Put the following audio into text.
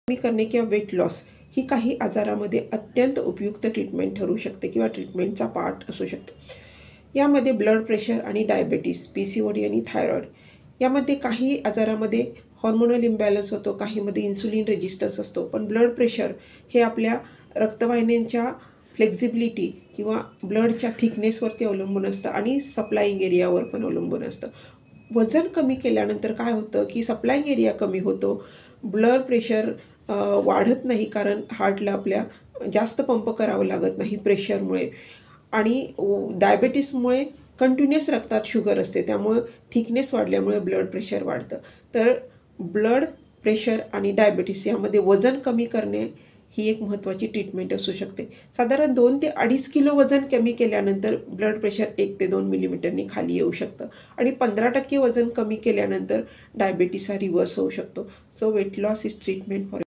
कमी करणे किंवा वेट लॉस ही काही आजारामध्ये अत्यंत उपयुक्त ट्रीटमेंट ठरू शकते किंवा ट्रीटमेंटचा पार्ट असू शकते. यामध्ये ब्लड प्रेशर आणि डायबेटीस, PCOD आणि थायरॉईड यामध्ये काही आजारामध्ये हॉर्मोनल इम्बॅलन्स होतो, काहीमध्ये इन्सुलिन रेजिस्टन्स असतो. पण ब्लड प्रेशर हे आपल्या रक्तवाहिन्यांच्या फ्लेक्झिबिलिटी किंवा ब्लडच्या थिकनेसवरती अवलंबून असतं आणि सप्लायिंग एरियावर पण अवलंबून असतं. वजन कमी केल्यानंतर काय होतं की सप्लायिंग एरिया कमी होतो, ब्लड प्रेशर वाढत नाही, कारण हार्टला आपल्या जास्त पंप करावं लागत नाही प्रेशरमुळे. आणि डायबेटीसमुळे कंटिन्युअस रक्तात शुगर असते, त्यामुळं थिकनेस वाढल्यामुळे ब्लड प्रेशर वाढतं. तर ब्लड प्रेशर आणि डायबेटीस यामध्ये वजन कमी करणे ही एक महत्त्वाची ट्रीटमेंट असू शकते. साधारण 2 ते 2.5 किलो वजन कमी केल्यानंतर ब्लड प्रेशर 1 ते 2 मिलीमीटरनी खाली येऊ शकतं आणि 15% वजन कमी केल्यानंतर डायबेटीस हा रिव्हर्स होऊ शकतो. So weight loss is treatment for